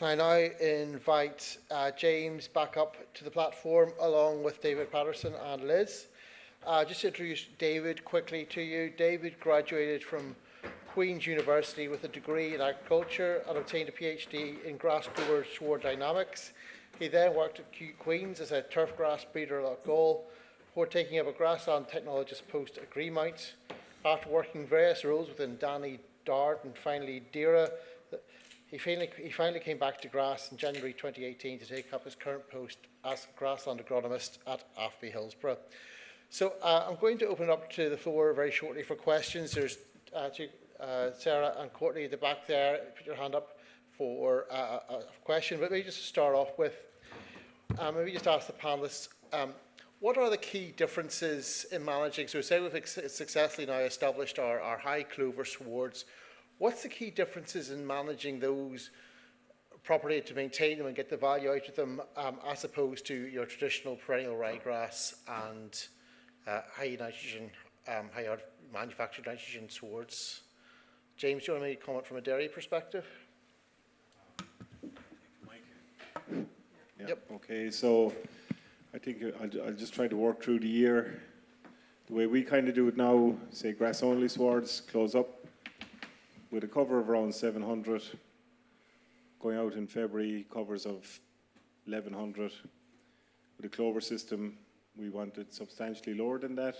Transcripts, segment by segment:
Can I now invite James back up to the platform along with David Patterson and Liz. Just to introduce David quickly to you. David graduated from Queen's University with a degree in agriculture and obtained a PhD in grass grower sward dynamics. He then worked at Queen's as a turf grass breeder at Gaul before taking up a grassland technologist post at Greenmount. After working various roles within Danny, Dart and finally Dira, he finally came back to grass in January 2018 to take up his current post as grassland agronomist at Affby Hillsborough. So I'm going to open it up to the floor very shortly for questions. There's Sarah and Courtney at the back there. Put your hand up for a question. But maybe just to start off with, maybe just ask the panelists, what are the key differences in managing? So say we've successfully now established our high clover swards. What's the key differences in managing those properly to maintain them and get the value out of them, as opposed to your traditional perennial ryegrass and high nitrogen, high manufactured nitrogen swards? James, do you want to make a comment from a dairy perspective? Mike? Yeah. Yep. Okay, so I think I'll just try to work through the year. The way we kind of do it now, say grass-only swards, close up with a cover of around 700. Going out in February, covers of 1100. With a clover system, we wanted substantially lower than that.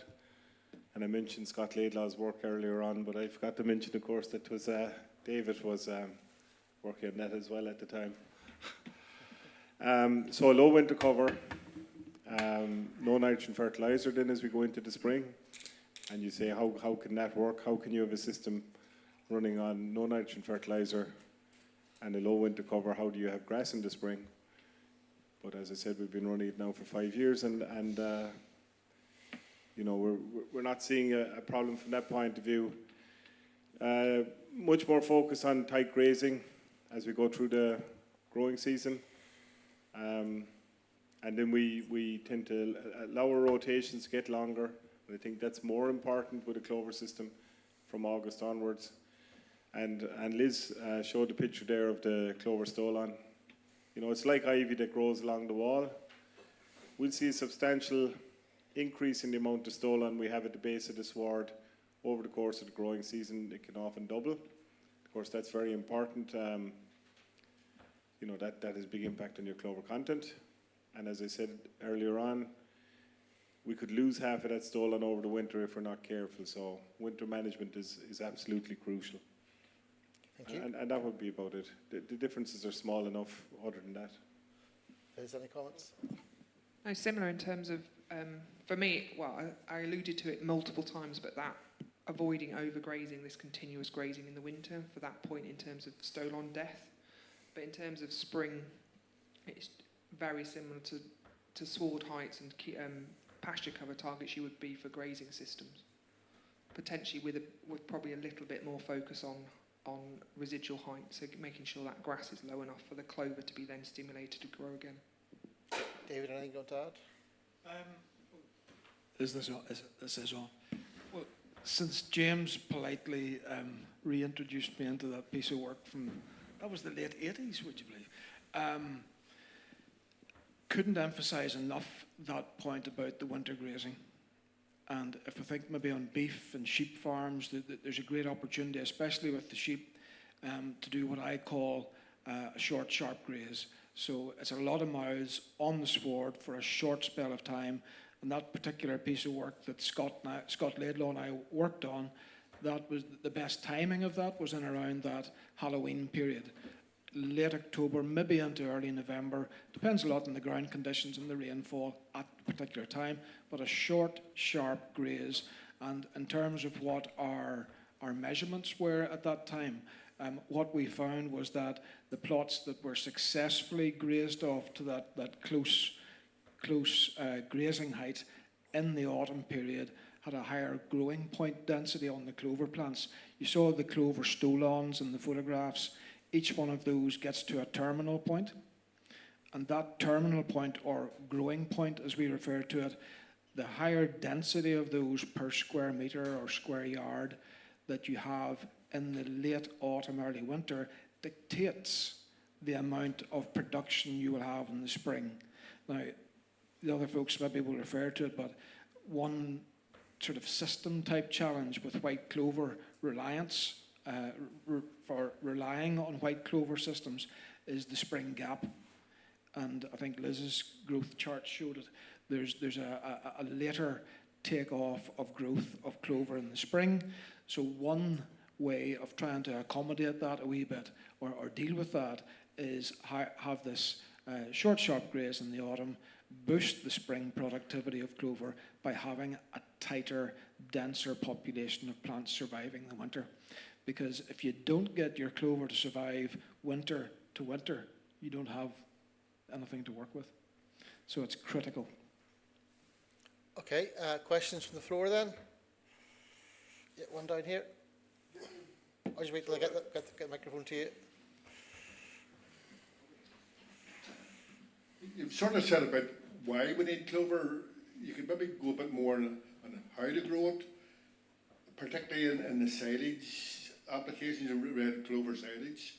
And I mentioned Scott Laidlaw's work earlier on, but I forgot to mention, of course, that was David was working on that as well at the time. So a low winter cover, no nitrogen fertilizer then as we go into the spring. And you say, how can that work? How can you have a system running on no nitrogen fertilizer and a low winter cover? How do you have grass in the spring? But as I said, we've been running it now for 5 years, and you know, we're not seeing a problem from that point of view. Much more focus on tight grazing as we go through the growing season. And then we tend to allow our rotations to get longer. And I think that's more important with a clover system from August onwards. And Liz showed the picture there of the clover stolon. You know, it's like ivy that grows along the wall. We'll see a substantial increase in the amount of stolon we have at the base of the sward over the course of the growing season. It can often double. Of course, that's very important. You know, that has a big impact on your clover content. And as I said earlier on, we could lose half of that stolon over the winter if we're not careful. So winter management is absolutely crucial. Thank you. And that would be about it. The differences are small enough other than that. Is there any comments? No, similar in terms of, for me, well, I alluded to it multiple times, but that avoiding overgrazing, this continuous grazing in the winter for that point in terms of stolon death. But in terms of spring, it's very similar to sward heights and pasture cover targets you would be for grazing systems. Potentially with probably a little bit more focus on residual height, so making sure that grass is low enough for the clover to be then stimulated to grow again. David, anything you want to add? Is this on? Well, since James politely reintroduced me into that piece of work from, that was the late 80s, would you believe? Couldn't emphasise enough that point about the winter grazing. And if I think maybe on beef and sheep farms, there's a great opportunity, especially with the sheep, to do what I call a short, sharp graze. So it's a lot of mouths on the sward for a short spell of time. And that particular piece of work that Scott Laidlaw and I worked on, that was the best timing of that was in around that Halloween period. Late October, maybe into early November. Depends a lot on the ground conditions and the rainfall at a particular time, but a short, sharp graze. And in terms of what our measurements were at that time, what we found was that the plots that were successfully grazed off to that close grazing height in the autumn period had a higher growing point density on the clover plants. You saw the clover stolons in the photographs. Each one of those gets to a terminal point, and that terminal point, or growing point as we refer to it, the higher density of those per square metre or square yard that you have in the late autumn, early winter dictates the amount of production you will have in the spring. Now, the other folks maybe will refer to it, but one sort of system type challenge with white clover reliance, for relying on white clover systems, is the spring gap. And I think Liz's growth chart showed it. There's a later take-off of growth of clover in the spring. So one way of trying to accommodate that a wee bit, or deal with that, is have this short, sharp graze in the autumn, boost the spring productivity of clover by having a tighter, denser population of plants surviving the winter. Because if you don't get your clover to survive winter to winter, you don't have anything to work with. So it's critical. Okay, questions from the floor then? Yeah, one down here. I'll just wait till I get the microphone to you. You've sort of said about why we need clover. You could maybe go a bit more on how to grow it, particularly in the silage applications of red clover silage.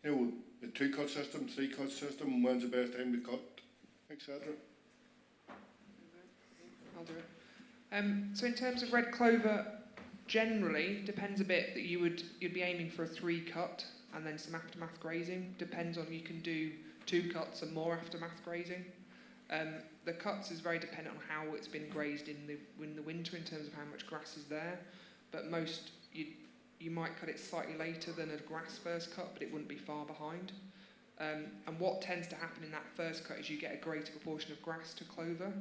You know, the 2-cut system, 3-cut system, when's the best time to cut, etc. I'll do it. So in terms of red clover, generally depends a bit that you'd be aiming for a 3-cut and then some aftermath grazing. Depends on, you can do 2 cuts and more aftermath grazing. The cuts is very dependent on how it's been grazed in the winter in terms of how much grass is there. But most you might cut it slightly later than a grass first cut, but it wouldn't be far behind. And what tends to happen in that first cut is you get a greater proportion of grass to clover.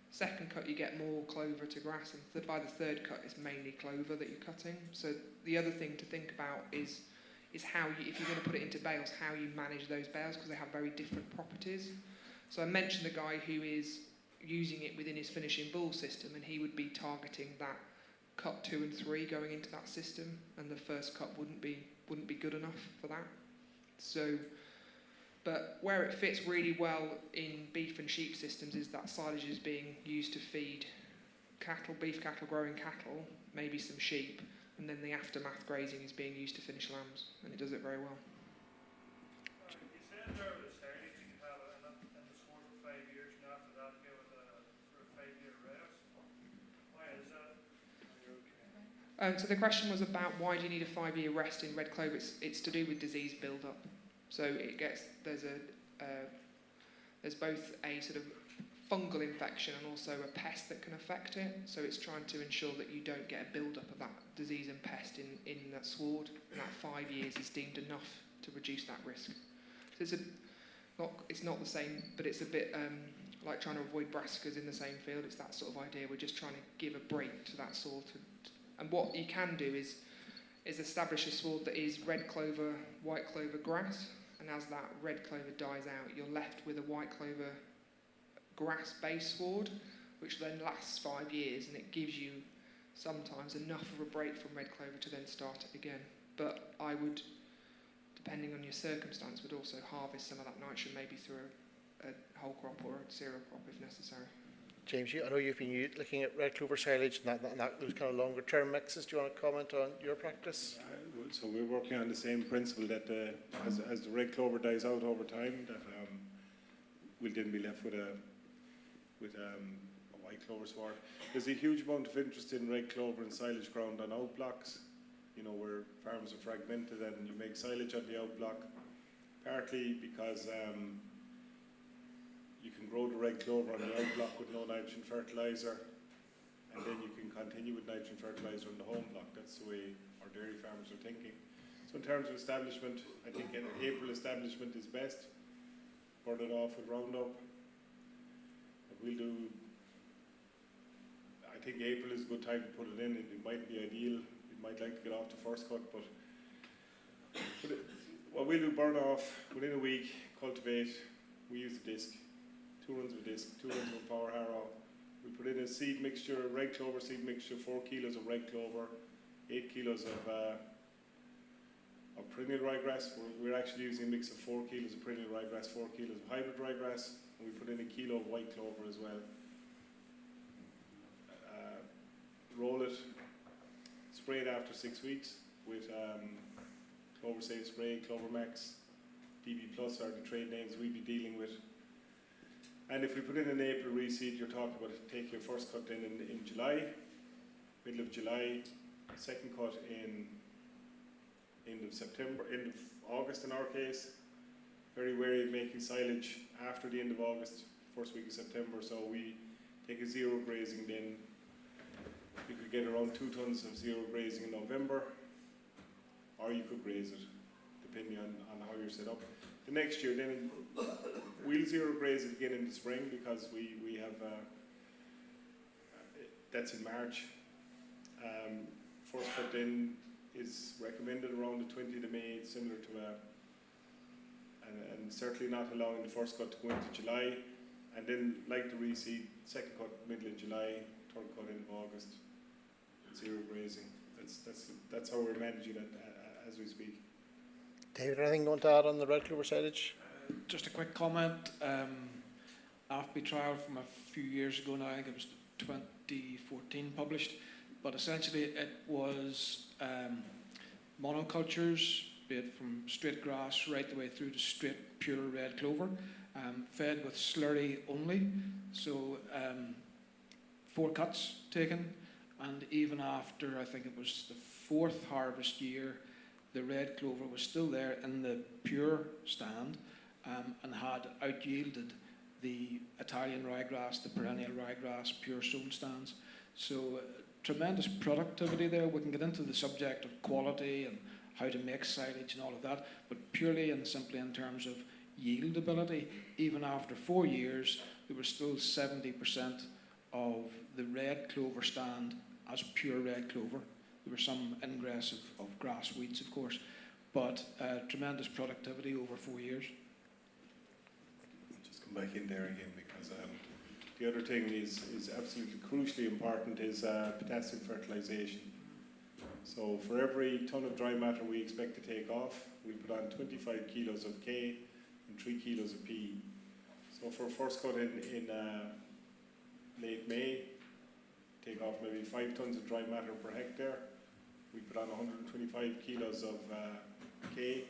Second cut, you get more clover to grass, and by the third cut, it's mainly clover that you're cutting. So the other thing to think about is how you, if you're going to put it into bales, how you manage those bales, because they have very different properties. So I mentioned the guy who is using it within his finishing bull system, and he would be targeting that cut 2 and 3 going into that system, and the first cut wouldn't be good enough for that. So, but where it fits really well in beef and sheep systems is that silage is being used to feed cattle, beef cattle, growing cattle, maybe some sheep, and then the aftermath grazing is being used to finish lambs, and it does it very well. You said there was silage you could have in the sward for 5 years, and after that give it for a 5-year rest. Why is that? So the question was about why do you need a 5-year rest in red clover? It's to do with disease build-up. So there's both a sort of fungal infection and also a pest that can affect it. So it's trying to ensure that you don't get a build-up of that disease and pest in that sward. And that 5 years is deemed enough to reduce that risk. So it's not the same, but it's a bit like trying to avoid brassicas in the same field. It's that sort of idea. We're just trying to give a break to that sward. And what you can do is establish a sward that is red clover, white clover grass, and as that red clover dies out, you're left with a white clover grass-based sward, which then lasts 5 years, and it gives you sometimes enough of a break from red clover to then start it again. But I would, depending on your circumstance, would also harvest some of that nitrogen, maybe through a whole crop or a cereal crop if necessary. James, I know you've been looking at red clover silage and those kind of longer term mixes. Do you want to comment on your practice? So we're working on the same principle that as the red clover dies out over time, that we'll then be left with a white clover sward. There's a huge amount of interest in red clover and silage ground on outblocks, you know, where farms are fragmented and you make silage on the outblock, partly because you can grow the red clover on the outblock with no nitrogen fertilizer, and then you can continue with nitrogen fertilizer on the home block. That's the way our dairy farmers are thinking. So in terms of establishment, I think an April establishment is best. Burn it off with Roundup. We'll do, I think April is a good time to put it in. It might be ideal. You might like to get off the first cut, but what we'll do, burn off within a week, cultivate. We use the disc. 2 runs of a disc, 2 runs of a power harrow. We put in a seed mixture, red clover seed mixture, 4 kilos of red clover, 8 kilos of perennial ryegrass. We're actually using a mix of 4 kilos of perennial ryegrass, 4 kilos of hybrid ryegrass, and we put in a kilo of white clover as well. Roll it, spray it after 6 weeks with Clover Safe Spray, Clover Max, DB Plus are the trade names we'd be dealing with. And if we put in an April reseed, you're talking about taking your first cut in July, middle of July, second cut in end of September, end of August in our case. Very wary of making silage after the end of August, first week of September, so we take a zero grazing then. You could get around 2 tons of zero grazing in November, or you could graze it, depending on how you're set up. The next year then, we'll zero graze it again in the spring because we have, that's in March. First cut then is recommended around the 20th of May, similar to and certainly not allowing the first cut to go into July, and then like the reseed, second cut middle of July, third cut end of August, zero grazing. That's how we're managing it as we speak. David, anything you want to add on the red clover silage? Just a quick comment. AFB trial from a few years ago now, I think it was 2014 published, but essentially it was monocultures, be it from straight grass right the way through to straight pure red clover, fed with slurry only. So 4 cuts taken, and even after I think it was the 4th harvest year, the red clover was still there in the pure stand and had out-yielded the Italian ryegrass, the perennial ryegrass, pure sown stands. So tremendous productivity there. We can get into the subject of quality and how to make silage and all of that, but purely and simply in terms of yield ability, even after 4 years, there was still 70% of the red clover stand as pure red clover. There was some ingress of grass weeds, of course, but tremendous productivity over 4 years. Just come back in there again because the other thing is absolutely crucially important is potassium fertilization. So for every ton of dry matter we expect to take off, we put on 25 kilos of K and 3 kilos of P. So for first cut in late May, take off maybe 5 tons of dry matter per hectare. We put on 125 kilos of K,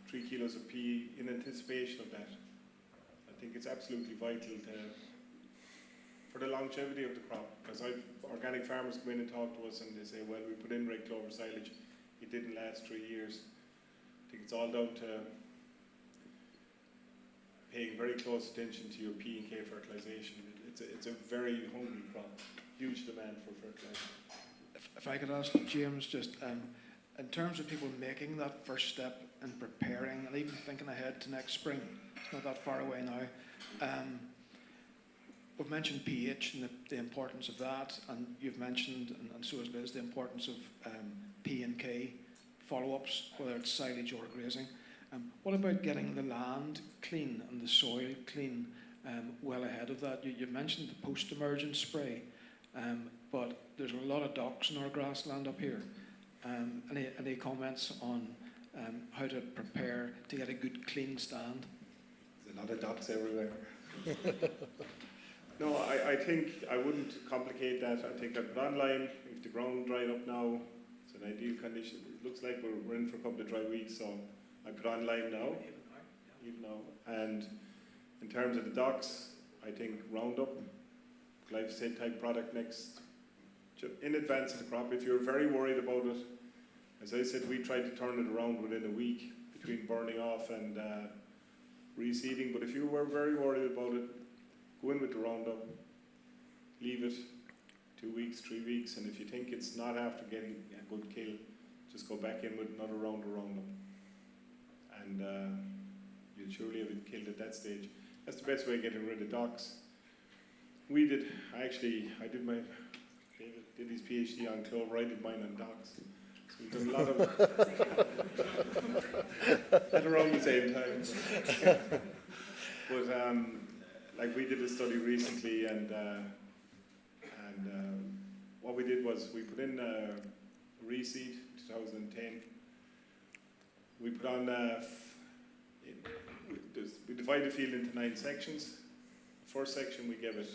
3 kilos of P in anticipation of that. I think it's absolutely vital for the longevity of the crop, because organic farmers come in and talk to us and they say, well, we put in red clover silage, it didn't last 3 years. I think it's all down to paying very close attention to your P and K fertilization. It's a very hungry crop, huge demand for fertilizer. If I could ask James, just in terms of people making that first step and preparing and even thinking ahead to next spring, it's not that far away now. We've mentioned pH and the importance of that, and you've mentioned, and so has Liz, the importance of P and K follow-ups, whether it's silage or grazing. What about getting the land clean and the soil clean well ahead of that? You've mentioned the post-emergent spray, but there's a lot of docks in our grassland up here. Any comments on how to prepare to get a good clean stand? There's a lot of docks everywhere. No, I think I wouldn't complicate that. I think I'd put on lime. If the ground dried up now, it's an ideal condition. It looks like we're in for a couple of dry weeks, so I put on lime now. Even now. And in terms of the docks, I think Roundup, glyphosate type product next, in advance of the crop. If you're very worried about it, as I said, we tried to turn it around within a week between burning off and reseeding. But if you were very worried about it, go in with the Roundup, leave it 2 weeks, 3 weeks, and if you think it's not after getting a good kill, just go back in with another round of Roundup. And you'll surely have it killed at that stage. That's the best way of getting rid of docks. I did my, David did his PhD on Clover, I did mine on docks. So we've done a lot of at around the same time. But like we did a study recently, and what we did was we put in reseed 2010. We put on we divided the field into 9 sections. First section we gave it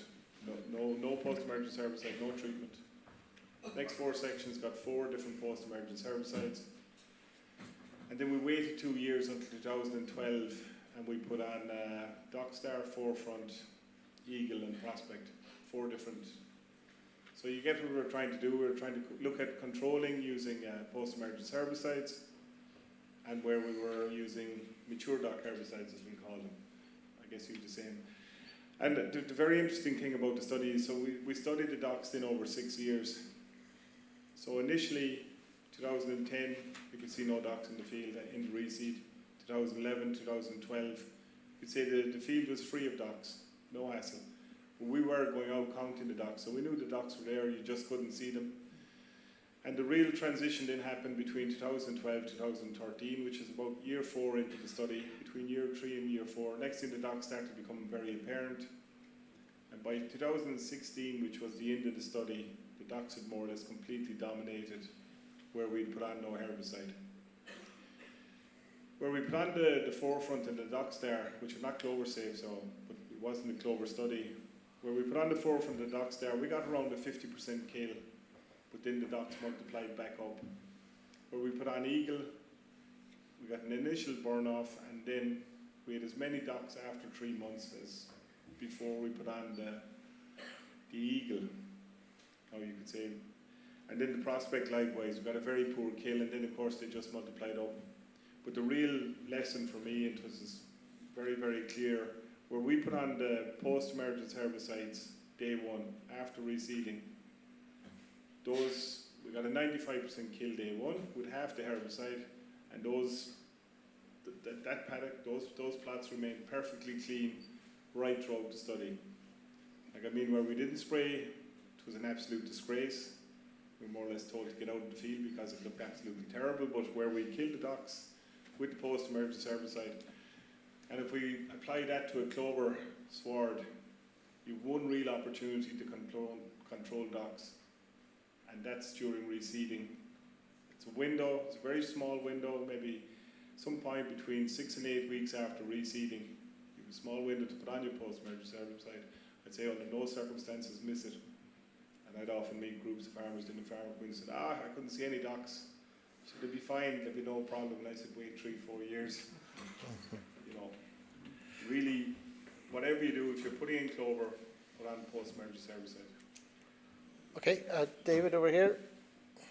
no post-emergence herbicide, no treatment. Next 4 sections got 4 different post-emergence herbicides. And then we waited 2 years until 2012, and we put on Dockstar, Forefront, Eagle and Prospect, 4 different. So you get what we were trying to do. We were trying to look at controlling using post-emergence herbicides, and where we were using mature dock herbicides, as we call them. I guess you'd the same. And the very interesting thing about the study is, so we studied the docks then over 6 years. So initially, 2010, you could see no docks in the field in the reseed. 2011, 2012, you'd say the field was free of docks, no hassle. But we were going out counting the docks, so we knew the docks were there, you just couldn't see them. And the real transition then happened between 2012 2013, which is about year 4 into the study. Between year 3 and year 4, next thing the docks started to become very apparent. And by 2016, which was the end of the study, the docks had more or less completely dominated where we'd put on no herbicide. Where we put on the Forefront and the Dockstar, which are not Clover safe, so, but it wasn't a Clover study. Where we put on the Forefront and the Dockstar, we got around a 50% kill, but then the docks multiplied back up. Where we put on Eagle, we got an initial burn off, and then we had as many docks after 3 months as before we put on the Eagle, how you could say. And then the Prospect likewise, we got a very poor kill, and then of course they just multiplied up. But the real lesson for me, it was very, very clear, where we put on the post-emergence herbicides day 1 after reseeding, those, we got a 95% kill day 1 with half the herbicide, and that paddock, those plots remained perfectly clean right throughout the study. Like, I mean, where we didn't spray, it was an absolute disgrace. We were more or less told to get out of the field because it looked absolutely terrible, but where we killed the docks with the post-emergence herbicide, and if we apply that to a clover sward, you've one real opportunity to control docks, and that's during reseeding. It's a window, it's a very small window, maybe some point between 6 and 8 weeks after reseeding. You have a small window to put on your post-emergence herbicide. I'd say under no circumstances miss it. And I'd often meet groups of farmers in the farm and said, I couldn't see any docks. So they'd be fine, there'd be no problem. And I said, wait 3-4 years. You know, really, whatever you do, if you're putting in clover, put on post-emergence herbicide. Okay, David over here.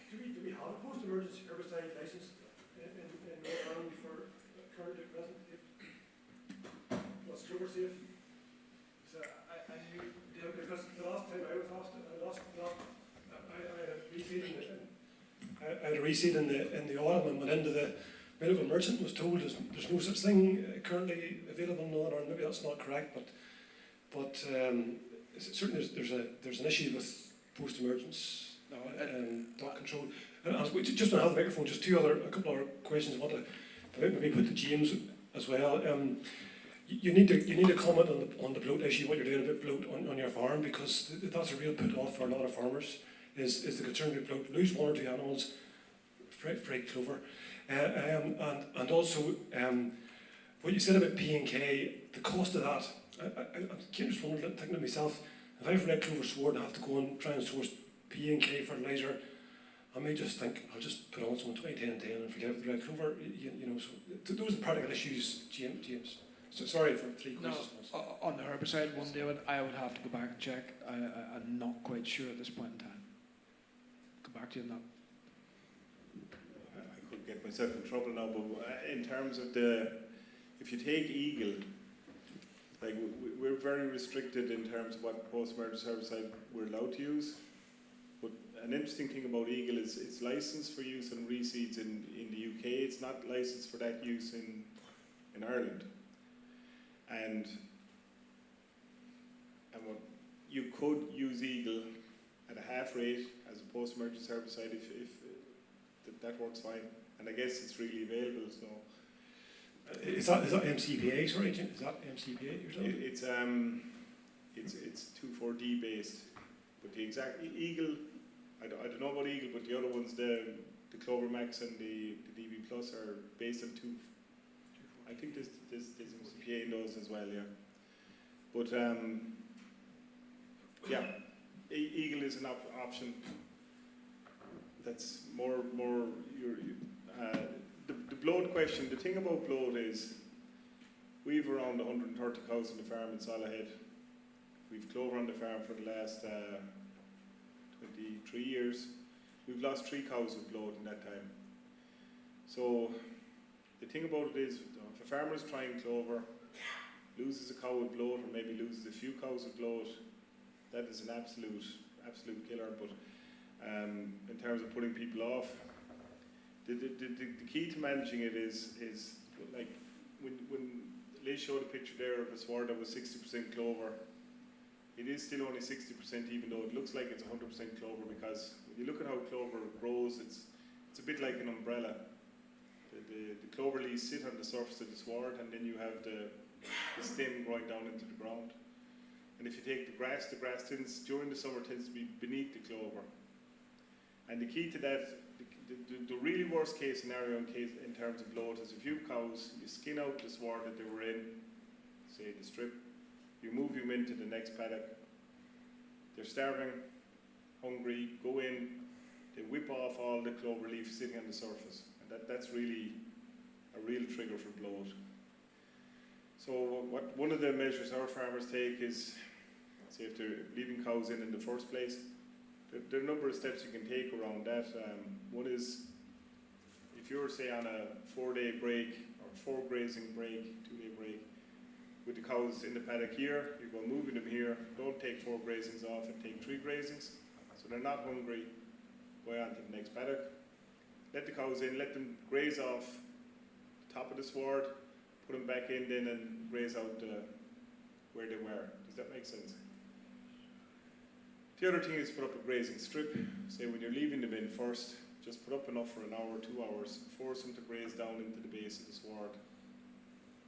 Do we have a post-emergence herbicide license in North Ireland for currently present? Was Clover safe? So I knew, because the last time I was asked, I had a reseed in the autumn and went into the medical merchant and was told there's no such thing currently available in Northern Ireland. Maybe that's not correct, but certainly there's an issue with post-emergence dot control. And just to have the microphone, just a couple other questions I want to maybe put to James as well. You need to comment on the bloat issue, what you're doing about bloat on your farm, because that's a real put off for a lot of farmers. Is the concern with bloat, lose 1 or 2 animals, fright clover, and also what you said about P&K, the cost of that. I'm just wondering, thinking to myself, if I've read Clover sward and have to go and try and source P&K fertilizer, I may just think I'll just put on some 20-10-10 and forget about the red clover. You know, so those are practical issues, James. So sorry for 3 questions. No, on the herbicide one, David, I would have to go back and check. I'm not quite sure at this point in time. Go back to you on that. I could get myself in trouble now, but in terms of if you take Eagle, like we're very restricted in terms of what post-emergence herbicide we're allowed to use. But an interesting thing about Eagle is it's licensed for use in reseeds in the UK. It's not licensed for that use in Ireland. And what you could use Eagle at a half rate as a post-emergence herbicide if that works fine. And I guess it's really available. So is that MCPA? Sorry, Jim, is that MCPA? You're talking? It's 2,4-D based, but the exact Eagle, I don't know about Eagle, but the other ones, the Clover Max and the DB Plus are based on 2. I think there's MCPA in those as well, yeah. But yeah, Eagle is an option. That's more the bloat question, the thing about bloat is we've around 130 cows on the farm in Salahead. We've clover on the farm for the last 23 years. We've lost 3 cows with bloat in that time. So the thing about it is, if a farmer is trying clover, loses a cow with bloat, or maybe loses a few cows with bloat, that is an absolute killer. But in terms of putting people off, the key to managing it is like when Liz showed a picture there of a sward that was 60% clover. It is still only 60%, even though it looks like it's 100% clover, because when you look at how clover grows, it's a bit like an umbrella. The clover leaves sit on the surface of the sward, and then you have the stem growing down into the ground. And if you take the grass tends, during the summer, tends to be beneath the clover. And the key to that, the really worst case scenario in terms of bloat is if you have cows, you skin out the sward that they were in, say the strip, you move them into the next paddock, they're starving, hungry, go in, they whip off all the clover leaf sitting on the surface. And that's really a real trigger for bloat. So one of the measures our farmers take is, say if they're leaving cows in the first place, there are a number of steps you can take around that. One is, if you're say on a 4-day break, or 4 grazing break, 2-day break, with the cows in the paddock here, you go moving them here, don't take 4 grazings off and take 3 grazings, so they're not hungry, go on to the next paddock. Let the cows in, let them graze off the top of the sward, put them back in then and graze out where they were. Does that make sense? The other thing is put up a grazing strip. Say when you're leaving them in first, just put up enough for an hour, 2 hours, force them to graze down into the base of the sward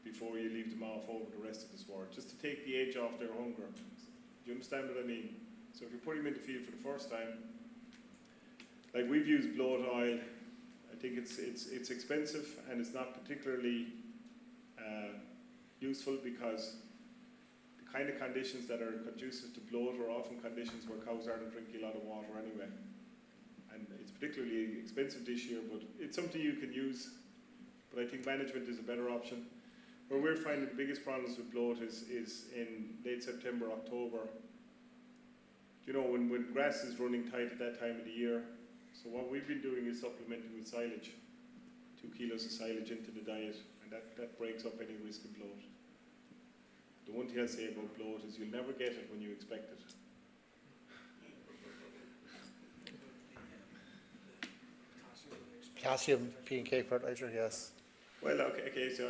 before you leave them off over the rest of the sward, just to take the edge off their hunger. Do you understand what I mean? So if you put them in the field for the first time, like we've used bloat oil, I think it's expensive and it's not particularly useful, because the kind of conditions that are conducive to bloat are often conditions where cows aren't drinking a lot of water anyway. And it's particularly expensive this year, but it's something you can use. But I think management is a better option. Where we're finding the biggest problems with bloat is in late September, October. You know, when grass is running tight at that time of the year. So what we've been doing is supplementing with silage, 2 kilos of silage into the diet, and that breaks up any risk of bloat. The one thing I'll say about bloat is you'll never get it when you expect it. Potassium, P&K fertilizer, yes. Well, okay, so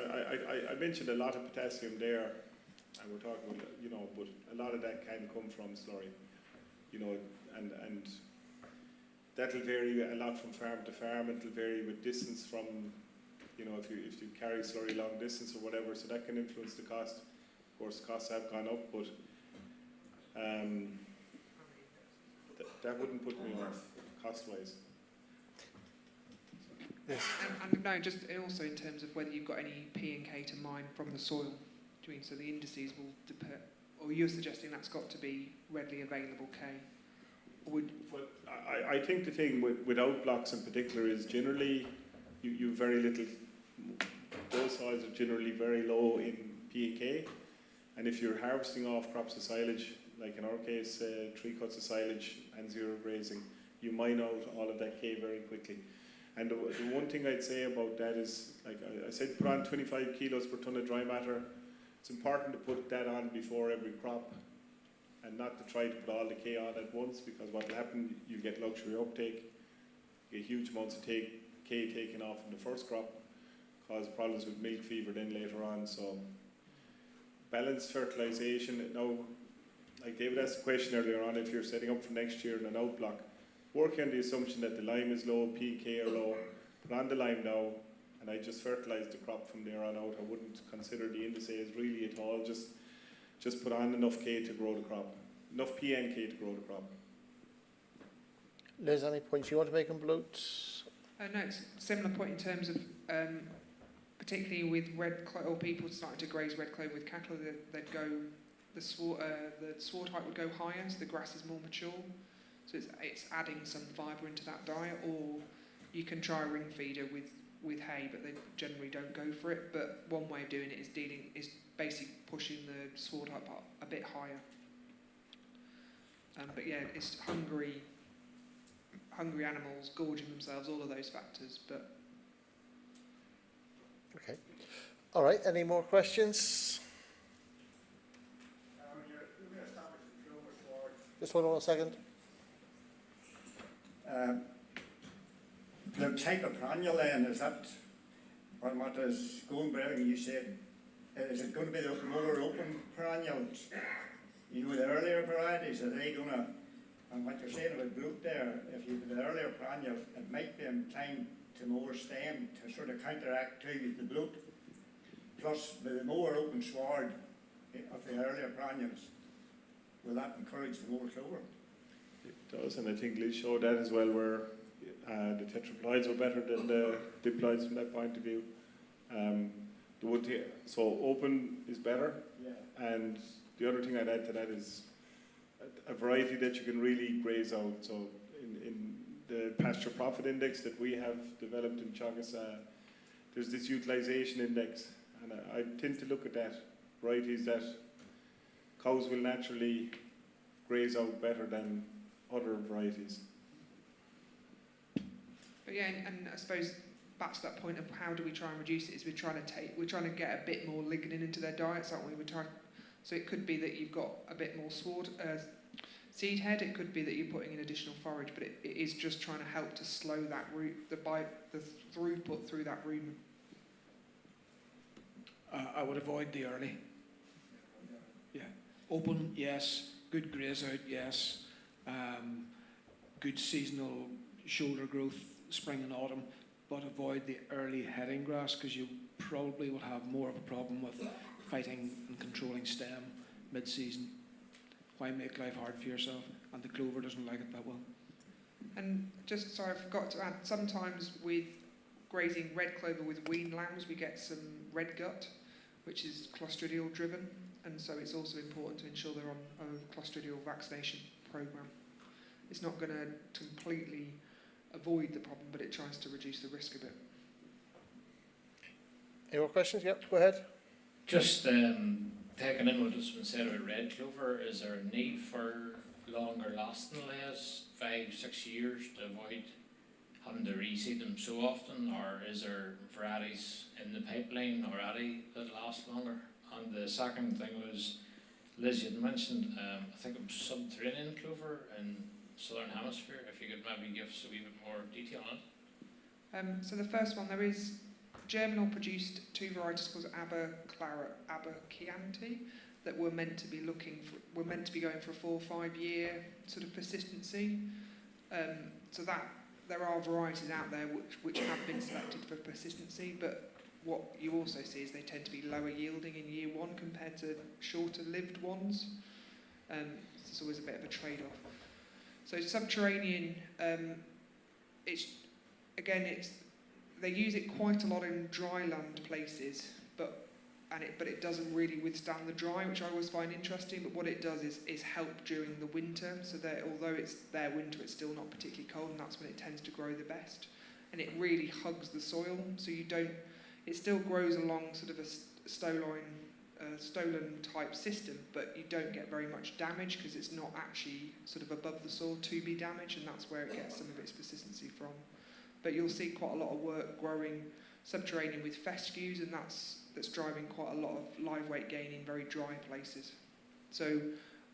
I mentioned a lot of potassium there, and we're talking about, you know, but a lot of that can come from slurry, you know, and that'll vary a lot from farm to farm. It'll vary with distance from, you know, if you carry slurry long distance or whatever, so that can influence the cost. Of course, costs have gone up, but that wouldn't put me off cost-wise. Yes. And no, just also in terms of whether you've got any P and K to mine from the soil. Do you mean so the indices will depend, or you're suggesting that's got to be readily available K? Well, I think the thing with outblocks in particular is generally you very little. Those soils are generally very low in P and K, and if you're harvesting off crops of silage, like in our case, 3 cuts of silage and 0 grazing, you mine out all of that K very quickly. And the one thing I'd say about that is, like I said, put on 25 kilos per tonne of dry matter. It's important to put that on before every crop, and not to try to put all the K on at once, because what will happen, you get luxury uptake, you get huge amounts of K taken off in the first crop, cause problems with milk fever then later on. So balanced fertilisation. Now, like David asked a question earlier on, if you're setting up for next year in an outblock, work on the assumption that the lime is low, P and K are low, put on the lime now, and I just fertilise the crop from there on out. I wouldn't consider the indices really at all, just put on enough K to grow the crop, enough P and K to grow the crop. Liz, any points you want to make on bloat? No, it's a similar point in terms of, particularly with red clover, or people starting to graze red clover with cattle, they'd go, the sward height would go higher, so the grass is more mature. So it's adding some fibre into that diet, or you can try a ring feeder with with hay, but they generally don't go for it. But one way of doing it is basically pushing the sward up a bit higher. But yeah, it's hungry animals gorging themselves, all of those factors. But Okay. All right, any more questions? Just hold on a second. The type of perennial then, is that what is going bearing, you said, is it going to be the more open perennials? You know, the earlier varieties, are they going to, and what you're saying about bloat there, if you have the earlier perennial, it might be inclined to more stem to sort of counteract to the bloat. Plus, with the more open sward of the earlier perennials, will that encourage the more clover? It does, and I think Liz showed that as well, where the tetraploids were better than the diploids from that point of view. The wood here, so open is better, Yeah. and the other thing I'd add to that is a variety that you can really graze out. So in the pasture profit index that we have developed in Chagas, there's this utilization index, and I tend to look at that, varieties that cows will naturally graze out better than other varieties. But yeah, and I suppose back to that point of how do we try and reduce it, is we're trying to get a bit more lignin into their diets, aren't we? So it could be that you've got a bit more seed head. It could be that you're putting in additional forage, but it is just trying to help to slow that the throughput through that rumen. I would avoid the early. Yeah, open, yes. Good graze out, yes. Good seasonal shoulder growth, spring and autumn, but avoid the early heading grass, because you probably will have more of a problem with fighting and controlling stem mid-season. Why make life hard for yourself? And the clover doesn't like it that well. And just, sorry, I forgot to add, sometimes with grazing red clover with wean lambs, we get some red gut, which is clostridial driven, and so it's also important to ensure they're on a clostridial vaccination program. It's not going to completely avoid the problem, but it tries to reduce the risk a bit. Any more questions? Yep, go ahead. Just taking in what has been said about red clover, is there a need for longer lasting layers, 5-6 years, to avoid having to reseed them so often, or is there varieties in the pipeline already that last longer? And the second thing was, Liz, you had mentioned, I think it was subterranean clover in Southern Hemisphere, if you could maybe give us a wee bit more detail on it. So the first one, there is Germinal produced two varieties called Aber Chianti that were meant to be going for a 4 or 5 year sort of persistency. So that there are varieties out there which have been selected for persistency, but what you also see is they tend to be lower yielding in year 1 compared to shorter lived ones. It's always a bit of a trade-off. So subterranean, they use it quite a lot in dry land places, but it doesn't really withstand the dry, which I always find interesting. But what it does is help during the winter, so that although it's their winter, it's still not particularly cold, and that's when it tends to grow the best. And it really hugs the soil, so it still grows along sort of a stolon type system, but you don't get very much damage because it's not actually sort of above the soil to be damaged, and that's where it gets some of its persistency from. But you'll see quite a lot of work growing subterranean with fescues, and that's driving quite a lot of live weight gain in very dry places. So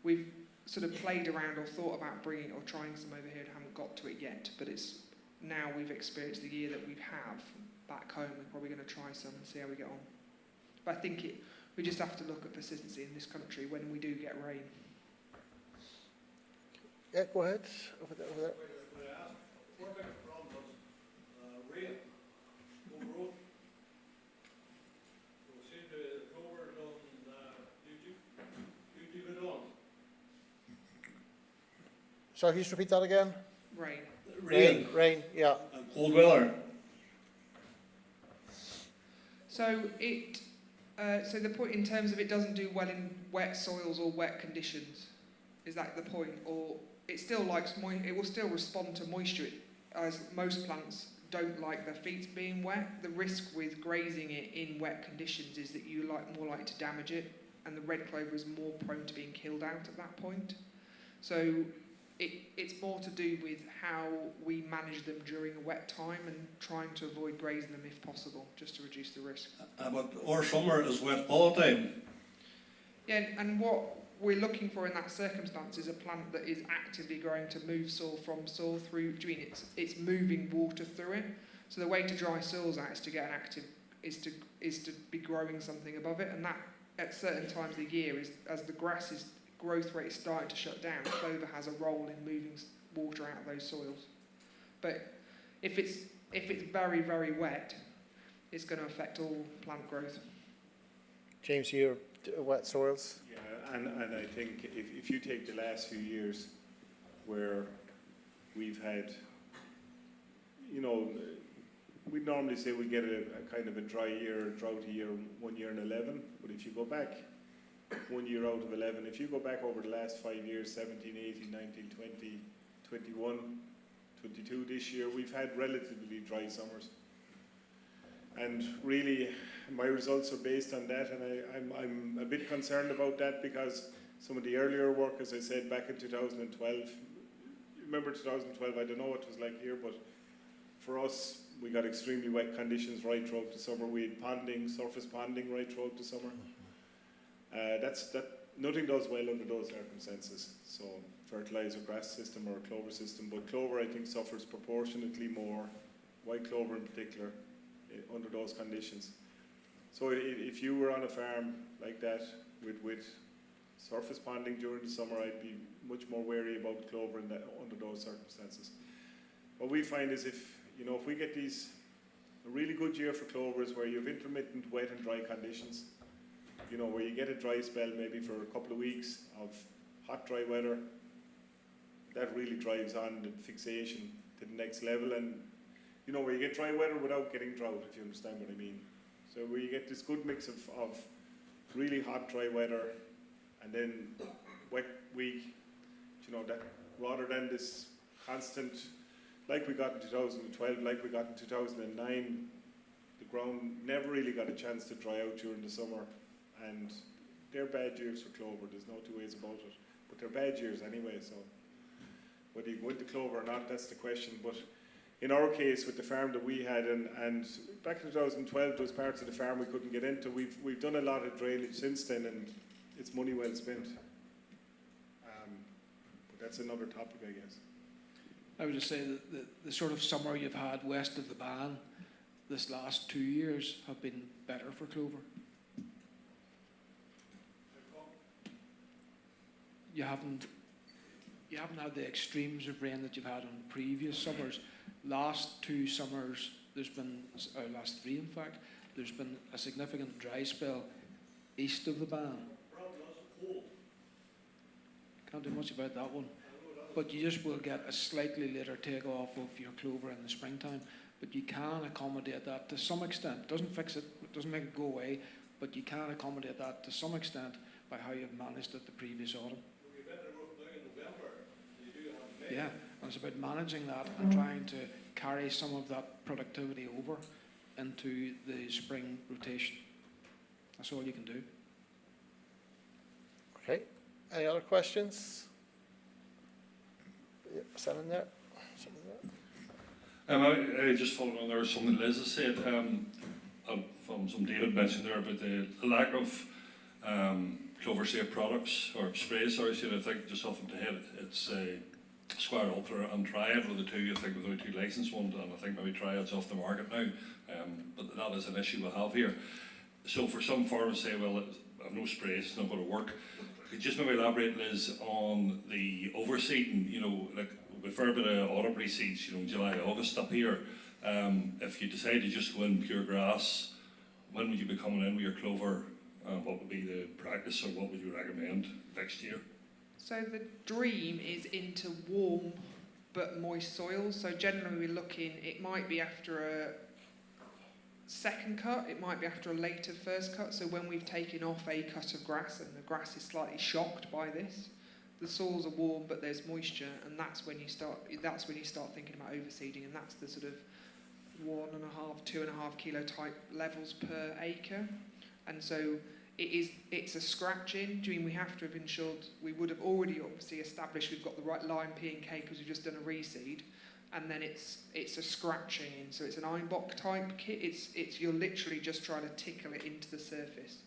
we've sort of played around or thought about bringing or trying some over here and haven't got to it yet, but it's now we've experienced the year that we have back home, we're probably going to try some and see how we get on. But I think we just have to look at persistency in this country when we do get rain. Yeah, go ahead. Over there. What about the problem was rain, overall? So we seem to Clover you do it on. Sorry, can you just repeat that again? Rain. Rain, yeah. And cold weather. So so the point in terms of it doesn't do well in wet soils or wet conditions, is that the point? Or it still likes it will still respond to moisture as most plants don't like their feet being wet. The risk with grazing it in wet conditions is that you're more likely to damage it, and the red clover is more prone to being killed out at that point. So it's more to do with how we manage them during a wet time and trying to avoid grazing them if possible, just to reduce the risk. But our summer is wet all the time. Yeah, and what we're looking for in that circumstance is a plant that is actively growing to move soil from soil through. Do you mean it's moving water through it? So the way to dry soils out is to get an active, is to be growing something above it, and that at certain times of the year is as the grass's growth rate is starting to shut down. Clover has a role in moving water out of those soils. But if it's very, very wet, it's going to affect all plant growth. James, your wet soils? Yeah, and I think if you take the last few years where we've had, we'd normally say we get a kind of a dry year, drought year, 1 year in 11, but if you go back 1 year out of 11, if you go back over the last 5 years, 17, 18, 19, 20, 21, 22 this year, we've had relatively dry summers. And really, my results are based on that, and I'm a bit concerned about that because some of the earlier work, as I said, back in 2012, remember 2012, I don't know what it was like here, but for us, we got extremely wet conditions right throughout the summer. We had ponding, surface ponding right throughout the summer. Nothing does well under those circumstances. So fertilizer, grass system or clover system, but clover I think suffers proportionately more, white clover in particular, under those conditions. So if you were on a farm like that with surface ponding during the summer, I'd be much more wary about clover under those circumstances. What we find is if we get a really good year for clovers where you have intermittent wet and dry conditions, where you get a dry spell maybe for a couple of weeks of hot, dry weather, that really drives on the fixation to the next level. And, where you get dry weather without getting drought, if you understand what I mean. So where you get this good mix of really hot, dry weather and then wet week, that rather than this constant, like we got in 2012, like we got in 2009, the ground never really got a chance to dry out during the summer. And they're bad years for clover, there's no two ways about it. But they're bad years anyway, so whether you go into clover or not, that's the question. But in our case, with the farm that we had, and back in 2012, there was parts of the farm we couldn't get into. We've done a lot of drainage since then, and it's money well spent. But that's another topic, I guess. I would just say that the sort of summer you've had west of the Ban this last 2 years have been better for clover. You haven't had the extremes of rain that you've had on previous summers. Last 2 summers, last 3 in fact, there's been a significant dry spell east of the Ban. Can't do much about that one. But you just will get a slightly later take-off of your clover in the springtime. But you can accommodate that to some extent. It doesn't fix it, it doesn't make it go away, but you can accommodate that to some extent by how you've managed it the previous autumn. Yeah, and it's about managing that and trying to carry some of that productivity over into the spring rotation. That's all you can do. Okay. Any other questions? Yep, standing there. I just following on there something Liz has said, from some David mentioned there about the lack of clover safe products or sprays. Sorry, I think just off the head, it's Square Ultra and Triad were the two. I think were the two licensed ones, and I think maybe Triad's off the market now. But that is an issue we'll have here. So for some farmers say, well, I've no sprays, it's not going to work. Could you just maybe elaborate, Liz, on the overseeding? Like a fair bit of autumn reseeds, July, August up here. If you decide to just go in pure grass, when would you be coming in with your clover? What would be the practice, or what would you recommend next year? So the dream is into warm but moist soils. So generally we're looking, it might be after a second cut, it might be after a later first cut. So when we've taken off a cut of grass and the grass is slightly shocked by this, the soils are warm but there's moisture, and that's when you start thinking about overseeding, and that's the sort of 1.5, 2.5 kilo type levels per acre, and so it's a scratching. Do you mean we have to have ensured we would have already obviously established we've got the right lime P and K because we've just done a reseed, and then it's a scratching in, so it's an Einbock type kit. It's you're literally just trying to tickle it into the surface.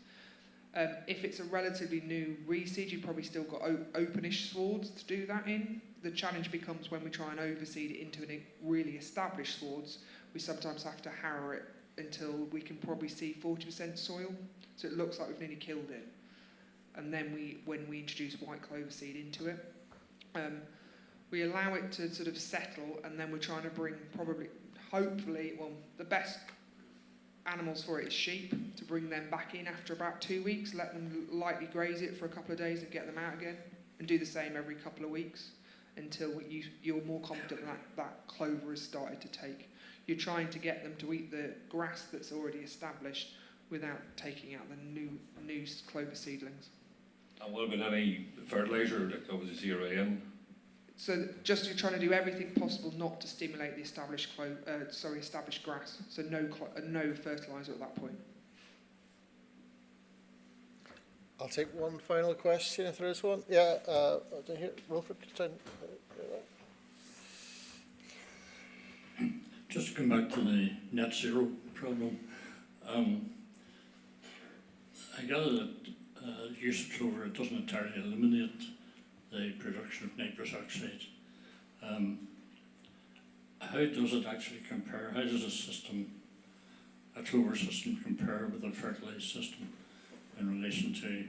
If it's a relatively new reseed, you've probably still got openish swards to do that in. The challenge becomes when we try and overseed it into a really established swards, we sometimes have to harrow it until we can probably see 40% soil, so it looks like we've nearly killed it. And then when we introduce white clover seed into it, we allow it to sort of settle, and then we're trying to bring hopefully, the best animals for it is sheep, to bring them back in after about 2 weeks, let them lightly graze it for a couple of days and get them out again, and do the same every couple of weeks until you're more confident that clover has started to take. You're trying to get them to eat the grass that's already established without taking out the new clover seedlings. And what about any fertiliser, like obviously urea in? So just you're trying to do everything possible not to stimulate the established grass. So no fertiliser at that point. I'll take one final question if there is one. Yeah, do here, Wilfred. Just to come back to the net zero problem, I gather that use of clover doesn't entirely eliminate the production of nitrous oxide. How does it actually compare? How does a clover system compare with a fertilised system in relation to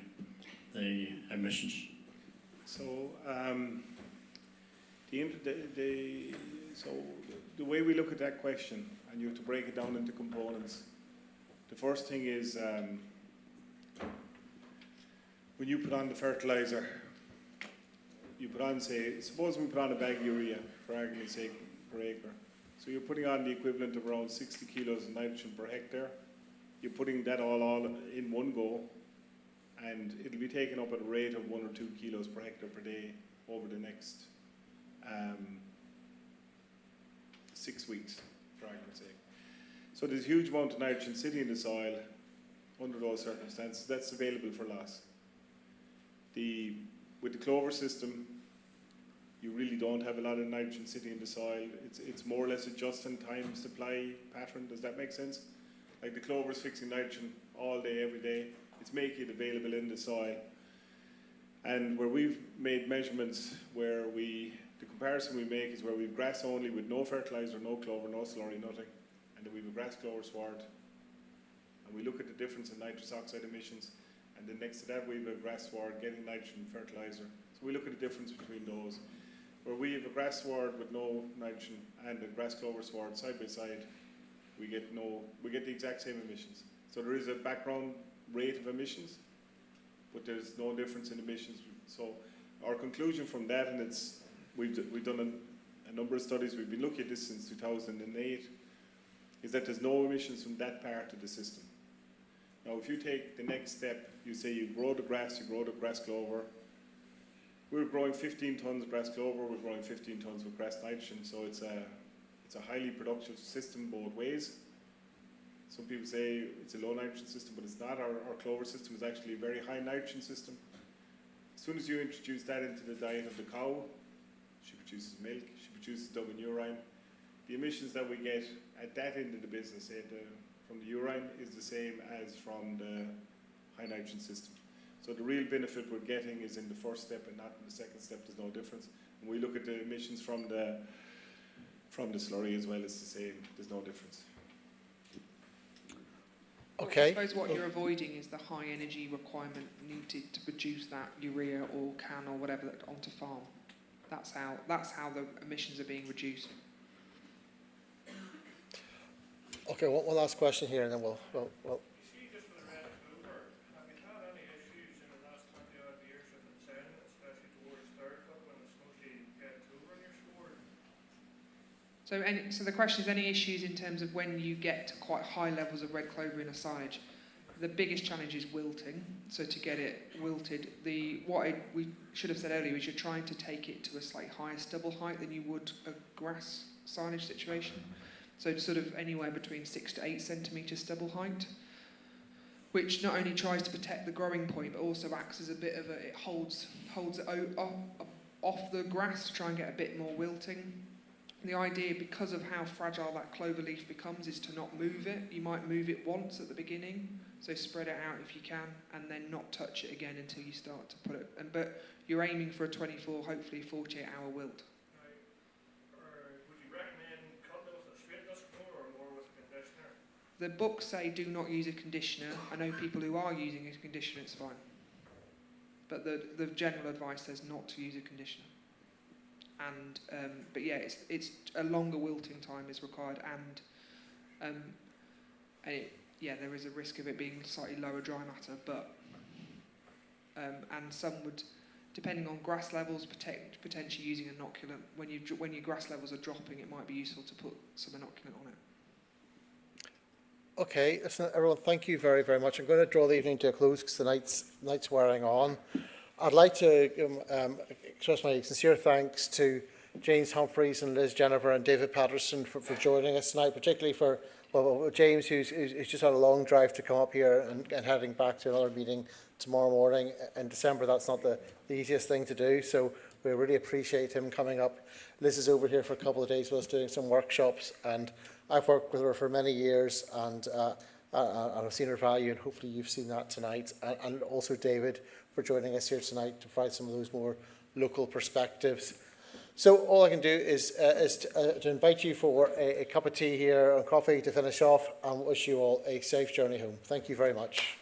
the emissions? So the way we look at that question, and you have to break it down into components. The first thing is when you put on the fertiliser, you put on, suppose we put on a bag of urea, for argument's sake, per acre. So you're putting on the equivalent of around 60 kilos of nitrogen per hectare. You're putting that all in one go, and it'll be taken up at a rate of 1 or 2 kilos per hectare per day over the next 6 weeks, for argument's sake. So there's a huge amount of nitrogen sitting in the soil under those circumstances that's available for loss. With the clover system, you really don't have a lot of nitrogen sitting in the soil. It's more or less a just-in-time supply pattern. Does that make sense? Like the clover is fixing nitrogen all day, every day. It's making it available in the soil. And where we've made measurements the comparison we make is where we've grass only with no fertilizer, no clover, no slurry, nothing. And then we have a grass clover sward. And we look at the difference in nitrous oxide emissions. And then next to that, we have a grass sward getting nitrogen fertilizer. So we look at the difference between those. Where we have a grass sward with no nitrogen and a grass clover sward side by side, we get the exact same emissions. So there is a background rate of emissions, but there's no difference in emissions. So our conclusion from that, and we've done a number of studies, we've been looking at this since 2008, is that there's no emissions from that part of the system. Now, if you take the next step, you say you grow the grass clover. We're growing 15 tons of grass clover, we're growing 15 tons of grass nitrogen, so it's a highly productive system both ways. Some people say it's a low nitrogen system, but it's not. Our clover system is actually a very high nitrogen system. As soon as you introduce that into the diet of the cow, she produces milk, she produces dung and urine. The emissions that we get at that end of the business, from the urine, is the same as from the high nitrogen system. So the real benefit we're getting is in the first step and not in the second step. There's no difference. When we look at the emissions from the slurry as well, it's the same. There's no difference. Okay. I suppose what you're avoiding is the high energy requirement needed to produce that urea or CAN or whatever onto farm. That's how the emissions are being reduced. Okay, one last question here, and then we'll You see, just with the red clover, have you had any issues in the last 20-odd years with it selling, especially towards third cut when it's mostly red clover in your sward? So the question is, any issues in terms of when you get to quite high levels of red clover in a silage? The biggest challenge is wilting. So to get it wilted, we should have said earlier is you're trying to take it to a slightly higher stubble height than you would a grass silage situation. So sort of anywhere between 6 to 8 centimetre stubble height, which not only tries to protect the growing point, but also acts as a bit of it holds it off the grass to try and get a bit more wilting. The idea, because of how fragile that clover leaf becomes, is to not move it. You might move it once at the beginning, so spread it out if you can, and then not touch it again until you start to put it. But you're aiming for a 24, hopefully 48-hour wilt. Would you recommend cutting it with a straight disc mower or more with a conditioner? The books say do not use a conditioner. I know people who are using a conditioner, it's fine. But the general advice says not to use a conditioner. And but yeah, it's a longer wilting time is required, and there is a risk of it being slightly lower dry matter, but and some would, depending on grass levels, potentially using inoculant. When your grass levels are dropping, it might be useful to put some inoculant on it. Okay, listen, everyone, thank you very, very much. I'm going to draw the evening to a close because the night's wearing on. I'd like to express my sincere thanks to James Humphreys and Liz Jennifer and David Patterson for joining us tonight, particularly for James, who's just had a long drive to come up here and heading back to another meeting tomorrow morning in December. That's not the easiest thing to do, so we really appreciate him coming up. Liz is over here for a couple of days with us doing some workshops, and I've worked with her for many years, and I've seen her value, and hopefully you've seen that tonight. And also David for joining us here tonight to provide some of those more local perspectives. So all I can do is to invite you for a cup of tea here or coffee to finish off, and wish you all a safe journey home. Thank you very much.